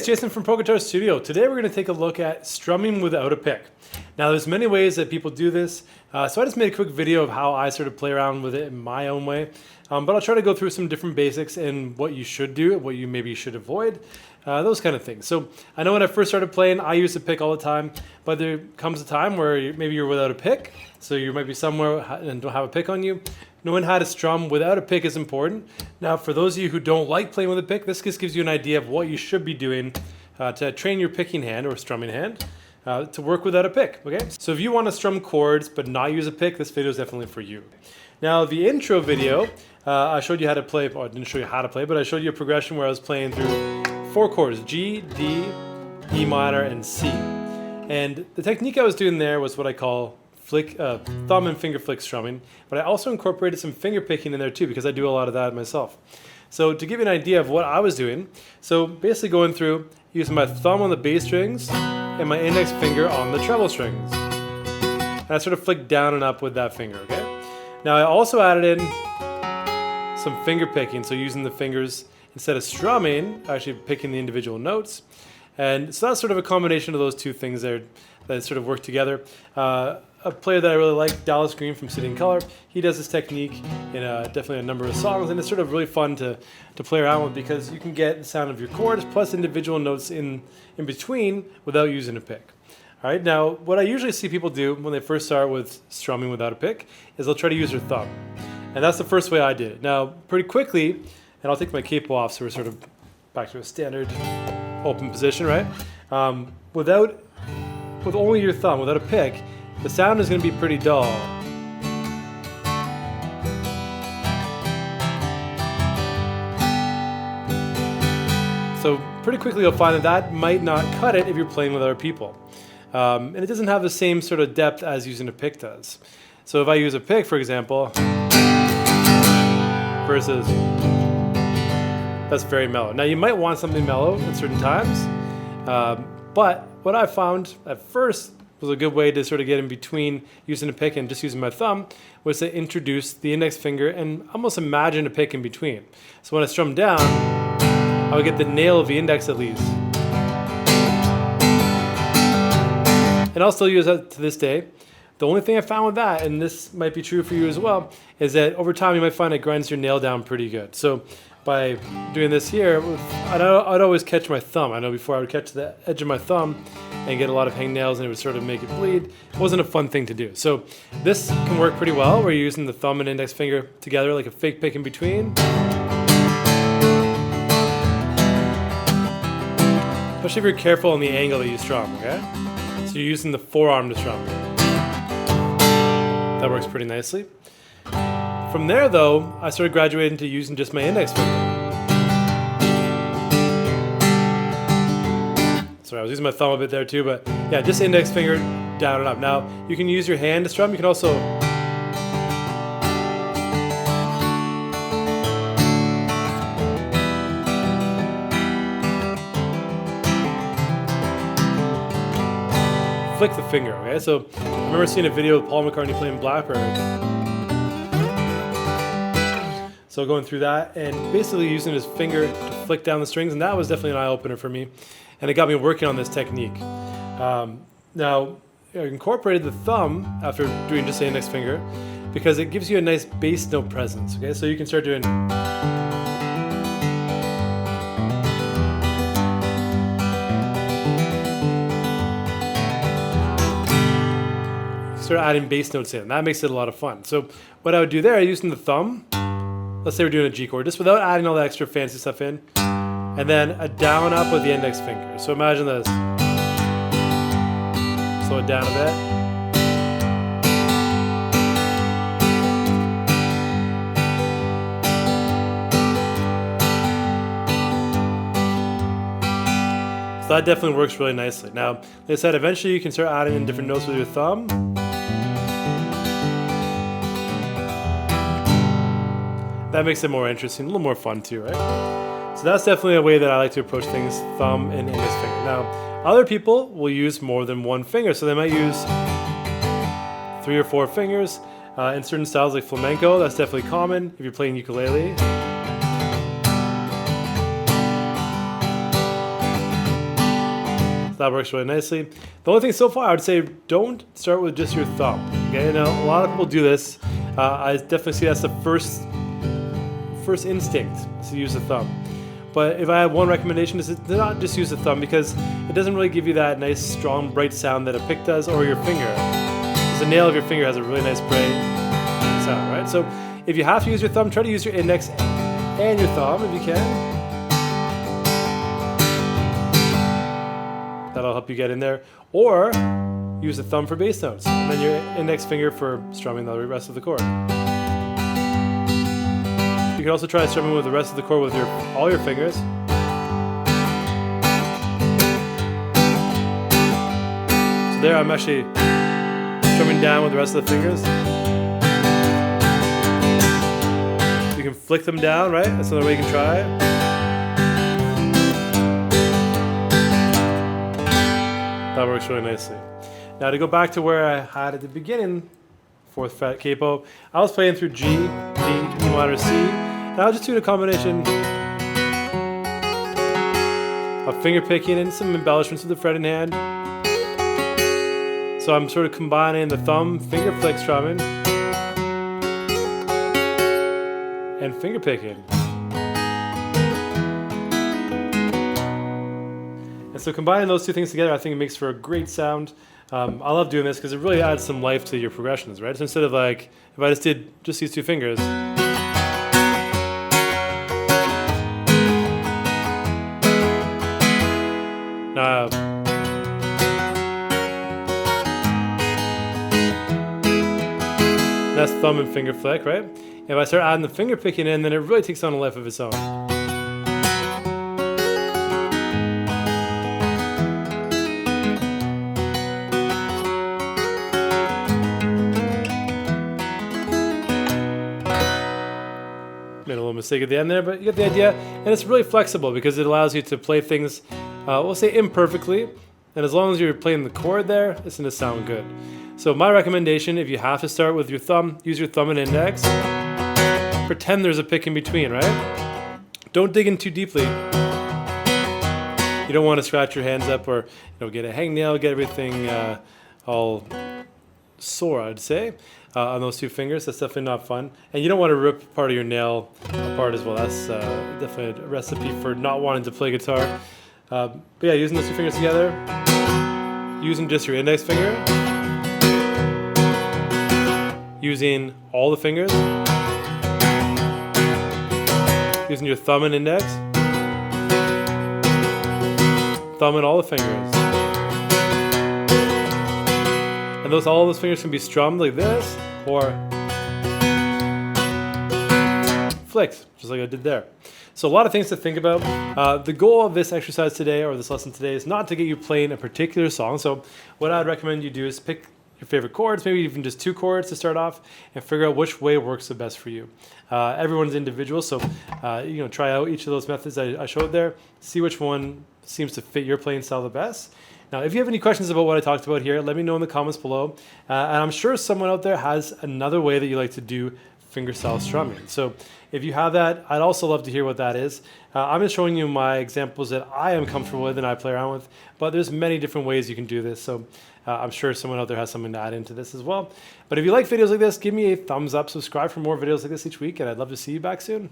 it's Jason from Pro Guitar Studio. Today we're going to take a look at strumming without a pick. Now there's many ways that people do this, so I just made a quick video of how I sort of play around with it in my own way. But I'll try to go through some different basics and what you should do, what you maybe should avoid, those kind of things. So I know when I first started playing, I used to pick all the time, but there comes a time where maybe you're without a pick, so you might be somewhere and don't have a pick on you. Knowing how to strum without a pick is important. Now, for those of you who don't like playing with a pick, this just gives you an idea of what you should be doing to train your picking hand or strumming hand to work without a pick, okay? So if you want to strum chords but not use a pick, this video is definitely for you. Now, the intro video, I showed you how to play, or I didn't show you how to play, but I showed you a progression where I was playing through 4 chords, G, D, E minor, and C. And the technique I was doing there was what I call thumb and finger flick strumming, but I also incorporated some finger picking in there too because I do a lot of that myself. So to give you an idea of what I was doing, so basically going through using my thumb on the bass strings and my index finger on the treble strings. And I sort of flick down and up with that finger, okay? Now I also added in some finger picking, so using the fingers instead of strumming, actually picking the individual notes. And so that's sort of a combination of those two things there that sort of work together. A player that I really like, Dallas Green from City and Color, he does this technique in definitely a number of songs, and it's sort of really fun to play around with because you can get the sound of your chords plus individual notes in between without using a pick. All right, now what I usually see people do when they first start with strumming without a pick is they'll try to use their thumb. And that's the first way I did it. Now, pretty quickly, and I'll take my capo off so we're sort of back to a standard open position, right? With only your thumb, without a pick, the sound is going to be pretty dull. So pretty quickly you'll find that might not cut it if you're playing with other people. And it doesn't have the same sort of depth as using a pick does. So if I use a pick, for example, versus, that's very mellow. Now you might want something mellow at certain times, but what I found at first was a good way to sort of get in between using a pick and just using my thumb was to introduce the index finger and almost imagine a pick in between. So when I strum down, I would get the nail of the index at least. And I'll still use that to this day. The only thing I found with that, and this might be true for you as well, is that over time you might find it grinds your nail down pretty good. So by doing this here, I'd always catch my thumb. I know before I would catch the edge of my thumb and get a lot of hangnails and it would sort of make it bleed. It wasn't a fun thing to do. So this can work pretty well where you're using the thumb and index finger together like a fake pick in between. Especially if you're careful on the angle that you strum, okay? So you're using the forearm to strum. That works pretty nicely. From there though, I started graduating to using just my index finger. Sorry, I was using my thumb a bit there too, but yeah, just index finger down and up. Now, you can use your hand to strum. You can also flick the finger, okay? So I remember seeing a video of Paul McCartney playing Blackbird. So going through that and basically using his finger to flick down the strings, and that was definitely an eye-opener for me. And it got me working on this technique. Now, I incorporated the thumb after doing just the index finger because it gives you a nice bass note presence, okay? So you can start doing... Start adding bass notes in. That makes it a lot of fun. So what I would do there, using the thumb, let's say we're doing a G chord, just without adding all the extra fancy stuff in, and then a down up with the index finger. So imagine this. Slow it down a bit. So that definitely works really nicely. Now, like I said, eventually you can start adding in different notes with your thumb. That makes it more interesting, a little more fun too, right? So that's definitely a way that I like to approach things, thumb and index finger. Now, other people will use more than one finger, so they might use 3 or 4 fingers. In certain styles like flamenco, that's definitely common if you're playing ukulele. that works really nicely. The only thing so far, I would say don't start with just your thumb. Okay, now a lot of people do this. I definitely see that's the first instinct to use the thumb. But if I have one recommendation, is to not just use the thumb, because it doesn't really give you that nice, strong, bright sound that a pick does, or your finger. Because the nail of your finger has a really nice, bright sound, right? So if you have to use your thumb, try to use your index and your thumb if you can. That'll help you get in there. Or use the thumb for bass notes, and then your index finger for strumming the rest of the chord. You can also try strumming with the rest of the chord with all your fingers. So there I'm actually strumming down with the rest of the fingers. You can flick them down, right? That's another way you can try it. That works really nicely. Now to go back to where I had at the beginning, 4th fret capo, I was playing through G, D, E minor, C. Now I'll just do a combination of finger picking and some embellishments with the fretting hand. So I'm sort of combining the thumb, finger flick strumming, and finger picking. And so combining those two things together, I think it makes for a great sound. I love doing this because it really adds some life to your progressions, right? So instead of like, if I just did just these two fingers, now that's thumb and finger flick, right? If I start adding the finger picking in, then it really takes on a life of its own. Made a little mistake at the end there, but you get the idea. And it's really flexible because it allows you to play things, we'll say imperfectly, and as long as you're playing the chord there, it's going to sound good. So my recommendation, if you have to start with your thumb, use your thumb and index. Pretend there's a pick in between, right? Don't dig in too deeply. You don't want to scratch your hands up or get a hangnail, get everything all sore, I'd say, on those two fingers. That's definitely not fun. And you don't want to rip part of your nail apart as well. That's definitely a recipe for not wanting to play guitar. But yeah, using those two fingers together, using just your index finger, using all the fingers, using your thumb and index, thumb and all the fingers. And all those fingers can be strummed like this, or flicked, just like I did there. So a lot of things to think about. The goal of this exercise today, or this lesson today, is not to get you playing a particular song. So what I'd recommend you do is pick your favorite chords, maybe even just 2 chords to start off, and figure out which way works the best for you. Everyone's individual, so try out each of those methods I showed there, see which one seems to fit your playing style the best. Now, if you have any questions about what I talked about here, let me know in the comments below. And I'm sure someone out there has another way that you like to do fingerstyle strumming. So if you have that, I'd also love to hear what that is. I'm just showing you my examples that I am comfortable with and I play around with, but there's many different ways you can do this. So I'm sure someone out there has something to add into this as well. But if you like videos like this, give me a thumbs up, subscribe for more videos like this each week, and I'd love to see you back soon.